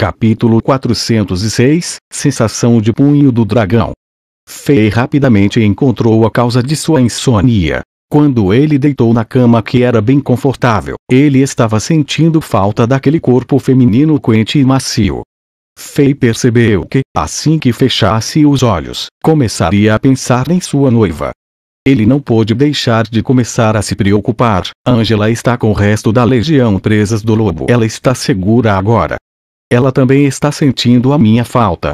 Capítulo 406 – Sensação de punho do dragão. Fei rapidamente encontrou a causa de sua insônia. Quando ele deitou na cama que era bem confortável, ele estava sentindo falta daquele corpo feminino quente e macio. Fei percebeu que, assim que fechasse os olhos, começaria a pensar em sua noiva. Ele não pôde deixar de começar a se preocupar. Angela está com o resto da legião presas do lobo. Ela está segura agora. Ela também está sentindo a minha falta.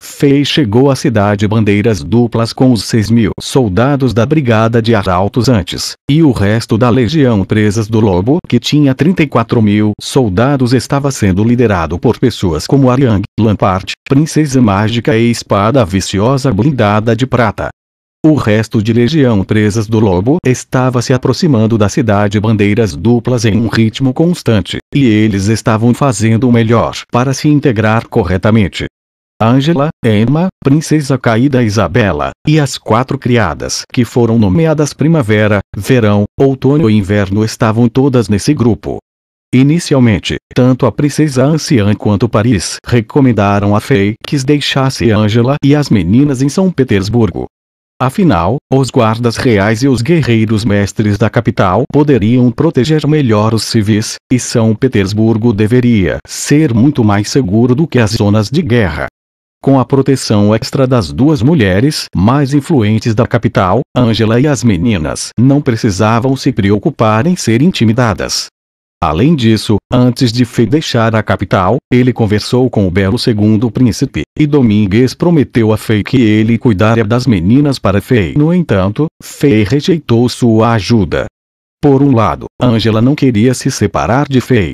Fei chegou à cidade Bandeiras Duplas com os 6.000 soldados da Brigada de Arautos antes, e o resto da legião presas do lobo, que tinha 34.000 soldados, estava sendo liderado por pessoas como Ariang, Lampart, Princesa Mágica e Espada Viciosa blindada de prata. O resto de legião presas do lobo estava se aproximando da cidade Bandeiras Duplas em um ritmo constante, e eles estavam fazendo o melhor para se integrar corretamente. Angela, Emma, Princesa Caída Isabela, e as 4 criadas que foram nomeadas primavera, verão, outono e inverno estavam todas nesse grupo. Inicialmente, tanto a princesa anciã quanto Paris recomendaram a Fei que deixasse Angela e as meninas em São Petersburgo. Afinal, os guardas reais e os guerreiros mestres da capital poderiam proteger melhor os civis, e São Petersburgo deveria ser muito mais seguro do que as zonas de guerra. Com a proteção extra das 2 mulheres mais influentes da capital, Angela e as meninas não precisavam se preocupar em ser intimidadas. Além disso, antes de Fei deixar a capital, ele conversou com o belo segundo príncipe, e Domingues prometeu a Fei que ele cuidaria das meninas para Fei. No entanto, Fei rejeitou sua ajuda. Por um lado, Angela não queria se separar de Fei.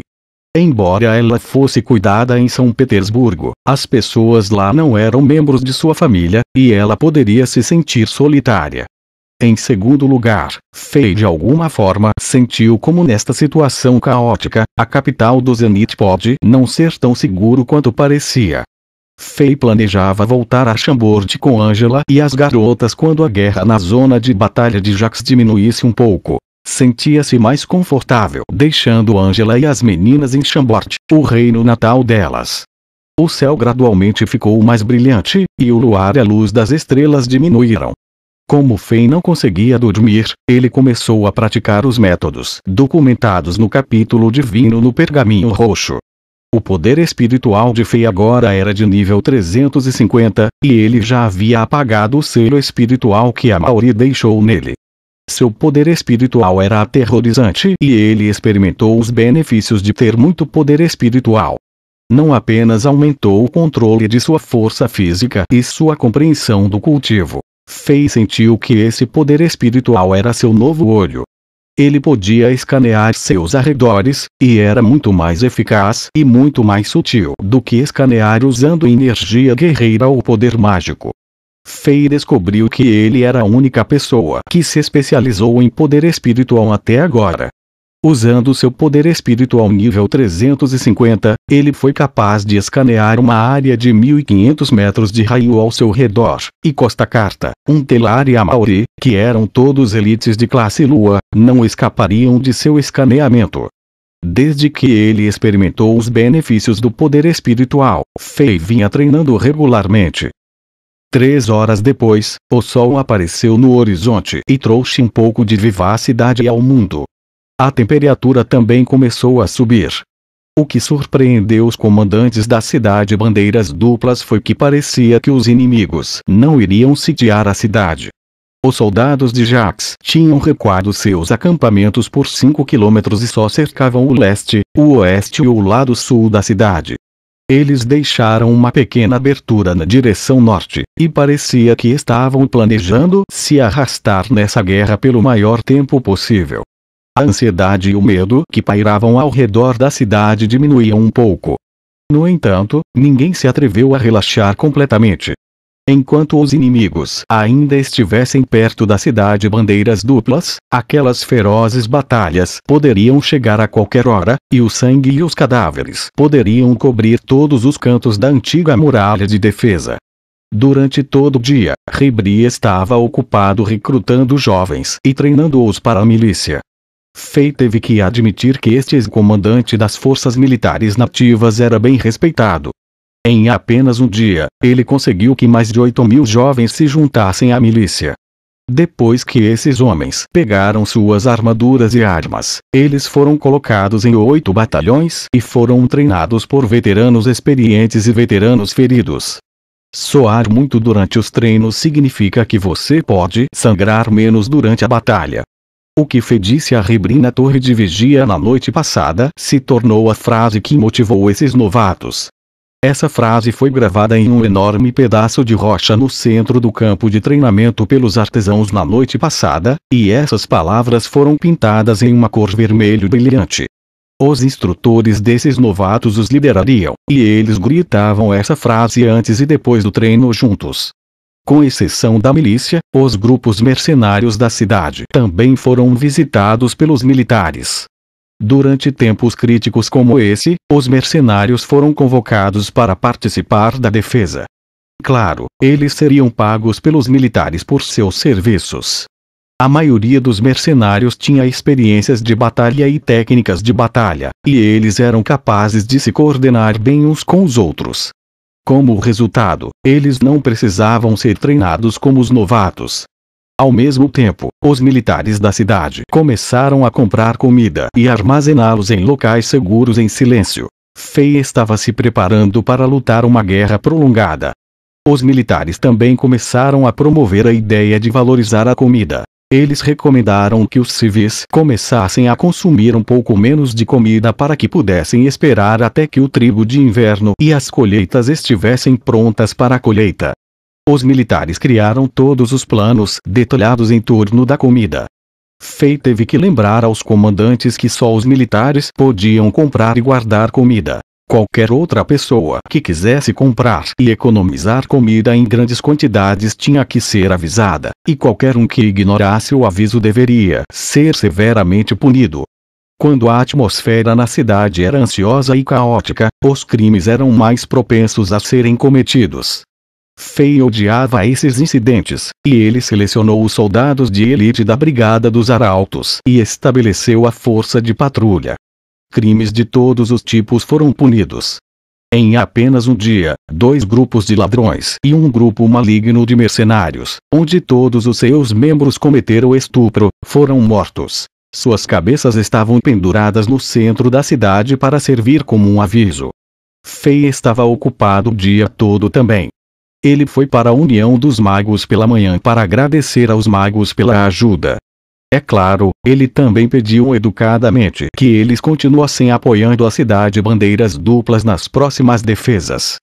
Embora ela fosse cuidada em São Petersburgo, as pessoas lá não eram membros de sua família, e ela poderia se sentir solitária. Em segundo lugar, Fei de alguma forma sentiu como nesta situação caótica, a capital do Zenith pode não ser tão seguro quanto parecia. Fei planejava voltar a Chambord com Angela e as garotas quando a guerra na zona de batalha de Jax diminuísse um pouco. Sentia-se mais confortável deixando Angela e as meninas em Chambord, o reino natal delas. O céu gradualmente ficou mais brilhante, e o luar e a luz das estrelas diminuíram. Como Fei não conseguia dormir, ele começou a praticar os métodos documentados no capítulo divino no pergaminho roxo. O poder espiritual de Fei agora era de nível 350, e ele já havia apagado o selo espiritual que a Maori deixou nele. Seu poder espiritual era aterrorizante e ele experimentou os benefícios de ter muito poder espiritual. Não apenas aumentou o controle de sua força física e sua compreensão do cultivo. Fei sentiu que esse poder espiritual era seu novo olho. Ele podia escanear seus arredores, e era muito mais eficaz e muito mais sutil do que escanear usando energia guerreira ou poder mágico. Fei descobriu que ele era a única pessoa que se especializou em poder espiritual até agora. Usando seu poder espiritual nível 350, ele foi capaz de escanear uma área de 1.500 metros de raio ao seu redor, e Costa Carta, Telar e a Maori, que eram todos elites de classe Lua, não escapariam de seu escaneamento. Desde que ele experimentou os benefícios do poder espiritual, Fei vinha treinando regularmente. 3 horas depois, o sol apareceu no horizonte e trouxe um pouco de vivacidade ao mundo. A temperatura também começou a subir. O que surpreendeu os comandantes da cidade Bandeiras Duplas foi que parecia que os inimigos não iriam sitiar a cidade. Os soldados de Jax tinham recuado seus acampamentos por 5 quilômetros e só cercavam o leste, o oeste e o lado sul da cidade. Eles deixaram uma pequena abertura na direção norte, e parecia que estavam planejando se arrastar nessa guerra pelo maior tempo possível. A ansiedade e o medo que pairavam ao redor da cidade diminuíam um pouco. No entanto, ninguém se atreveu a relaxar completamente. Enquanto os inimigos ainda estivessem perto da cidade Bandeiras Duplas, aquelas ferozes batalhas poderiam chegar a qualquer hora, e o sangue e os cadáveres poderiam cobrir todos os cantos da antiga muralha de defesa. Durante todo o dia, Rebri estava ocupado recrutando jovens e treinando-os para a milícia. Fei teve que admitir que este ex-comandante das forças militares nativas era bem respeitado. Em apenas um dia, ele conseguiu que mais de 8.000 jovens se juntassem à milícia. Depois que esses homens pegaram suas armaduras e armas, eles foram colocados em 8 batalhões e foram treinados por veteranos experientes e veteranos feridos. Suar muito durante os treinos significa que você pode sangrar menos durante a batalha. O que Fei disse a Ribrin na torre de vigia na noite passada se tornou a frase que motivou esses novatos. Essa frase foi gravada em um enorme pedaço de rocha no centro do campo de treinamento pelos artesãos na noite passada, e essas palavras foram pintadas em uma cor vermelho brilhante. Os instrutores desses novatos os liderariam, e eles gritavam essa frase antes e depois do treino juntos. Com exceção da milícia, os grupos mercenários da cidade também foram visitados pelos militares. Durante tempos críticos como esse, os mercenários foram convocados para participar da defesa. Claro, eles seriam pagos pelos militares por seus serviços. A maioria dos mercenários tinha experiências de batalha e técnicas de batalha, e eles eram capazes de se coordenar bem uns com os outros. Como resultado, eles não precisavam ser treinados como os novatos. Ao mesmo tempo, os militares da cidade começaram a comprar comida e armazená-los em locais seguros em silêncio. Fei estava se preparando para lutar uma guerra prolongada. Os militares também começaram a promover a ideia de valorizar a comida. Eles recomendaram que os civis começassem a consumir um pouco menos de comida para que pudessem esperar até que o trigo de inverno e as colheitas estivessem prontas para a colheita. Os militares criaram todos os planos detalhados em torno da comida. Fei teve que lembrar aos comandantes que só os militares podiam comprar e guardar comida. Qualquer outra pessoa que quisesse comprar e economizar comida em grandes quantidades tinha que ser avisada, e qualquer um que ignorasse o aviso deveria ser severamente punido. Quando a atmosfera na cidade era ansiosa e caótica, os crimes eram mais propensos a serem cometidos. Fei odiava esses incidentes, e ele selecionou os soldados de elite da Brigada dos Arautos e estabeleceu a força de patrulha. Crimes de todos os tipos foram punidos. Em apenas um dia, 2 grupos de ladrões e um grupo maligno de mercenários, onde todos os seus membros cometeram estupro, foram mortos. Suas cabeças estavam penduradas no centro da cidade para servir como um aviso. Fei estava ocupado o dia todo também. Ele foi para a União dos Magos pela manhã para agradecer aos magos pela ajuda. É claro, ele também pediu educadamente que eles continuassem apoiando a cidade bandeiras duplas nas próximas defesas.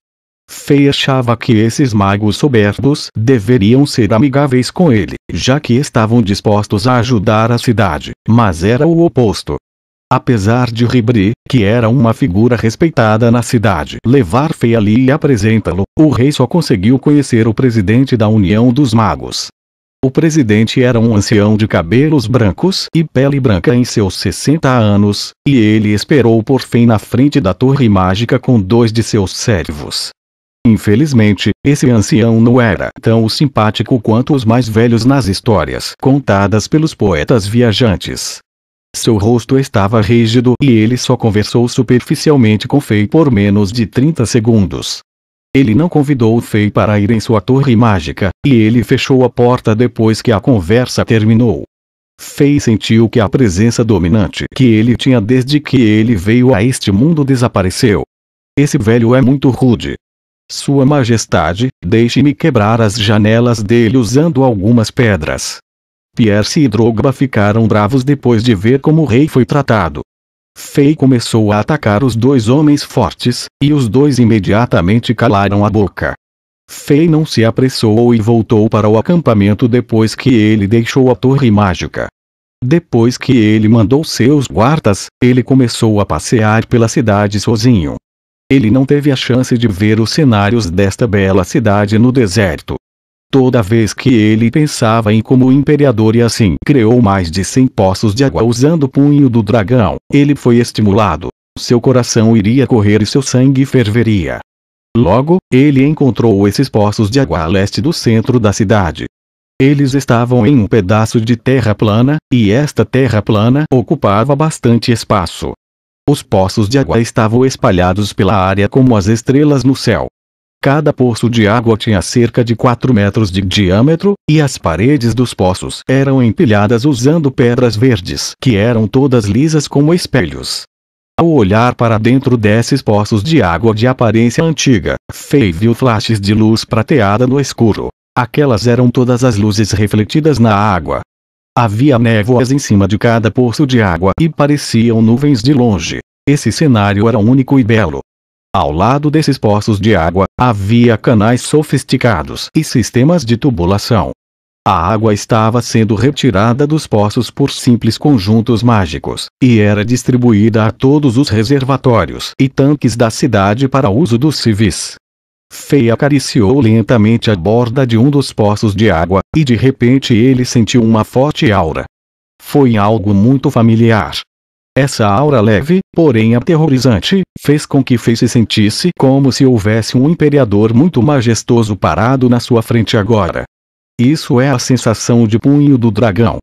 Fei achava que esses magos soberbos deveriam ser amigáveis com ele, já que estavam dispostos a ajudar a cidade, mas era o oposto. Apesar de Ribri, que era uma figura respeitada na cidade, levar Fei ali e apresentá-lo, o rei só conseguiu conhecer o presidente da União dos Magos. O presidente era um ancião de cabelos brancos e pele branca em seus 60 anos, e ele esperou por Fei na frente da torre mágica com 2 de seus servos. Infelizmente, esse ancião não era tão simpático quanto os mais velhos nas histórias contadas pelos poetas viajantes. Seu rosto estava rígido e ele só conversou superficialmente com Fei por menos de 30 segundos. Ele não convidou Fei para ir em sua torre mágica, e ele fechou a porta depois que a conversa terminou. Fei sentiu que a presença dominante que ele tinha desde que ele veio a este mundo desapareceu. Esse velho é muito rude. Sua Majestade, deixe-me quebrar as janelas dele usando algumas pedras. Pierce e Drogba ficaram bravos depois de ver como o rei foi tratado. Fei começou a atacar os 2 homens fortes, e os 2 imediatamente calaram a boca. Fei não se apressou e voltou para o acampamento depois que ele deixou a torre mágica. Depois que ele mandou seus guardas, ele começou a passear pela cidade sozinho. Ele não teve a chance de ver os cenários desta bela cidade no deserto. Toda vez que ele pensava em como imperador e assim criou mais de 100 poços de água usando o punho do dragão, ele foi estimulado. Seu coração iria correr e seu sangue ferveria. Logo, ele encontrou esses poços de água a leste do centro da cidade. Eles estavam em um pedaço de terra plana, e esta terra plana ocupava bastante espaço. Os poços de água estavam espalhados pela área como as estrelas no céu. Cada poço de água tinha cerca de 4 metros de diâmetro, e as paredes dos poços eram empilhadas usando pedras verdes que eram todas lisas como espelhos. Ao olhar para dentro desses poços de água de aparência antiga, Fei viu flashes de luz prateada no escuro. Aquelas eram todas as luzes refletidas na água. Havia névoas em cima de cada poço de água e pareciam nuvens de longe. Esse cenário era único e belo. Ao lado desses poços de água, havia canais sofisticados e sistemas de tubulação. A água estava sendo retirada dos poços por simples conjuntos mágicos, e era distribuída a todos os reservatórios e tanques da cidade para uso dos civis. Fei acariciou lentamente a borda de um dos poços de água, e de repente ele sentiu uma forte aura. Foi algo muito familiar. Essa aura leve, porém aterrorizante, fez com que Fei se sentisse como se houvesse um imperador muito majestoso parado na sua frente agora. Isso é a sensação de punho do dragão.